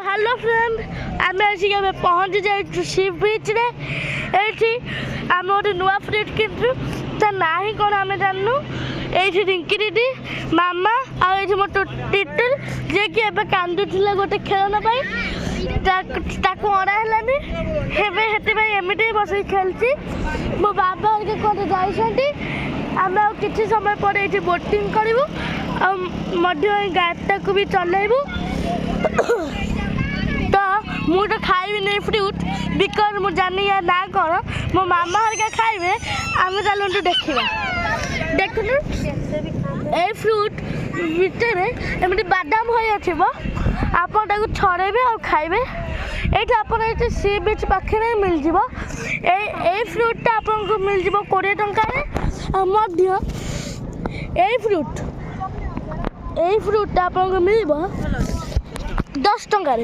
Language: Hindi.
हेलो फ्रेंड आम आज पहुँची जाइए सी बीच रे ये आम गोटे नुआ फ्रिज किनु ता ना ही कौन आम जानू ये रिंकी दीदी मामा आई मो टिटल जे कि एबे कांदुला गोटे खेलना अड़ानी एमती बस खेलती मो बाबा कौन जाती आम कि समय पर ये बोटिंग करूँ गाड़ी को भी चलैबू तो मुझे खाइबी नहीं फ्रूट बिकज मुझे जानी या ना कौन मो मामा हरिका खाइबे आम चलते देखा देखु ए फ्रूट भितर एमती बादाम हो आपन छड़ेबे और खाइबे ये सी बीच पाखे मिल जाव ए फ्रूटा आपको मिल जाव 20 टंका फ्रूटा आपको मिल 10 टंका।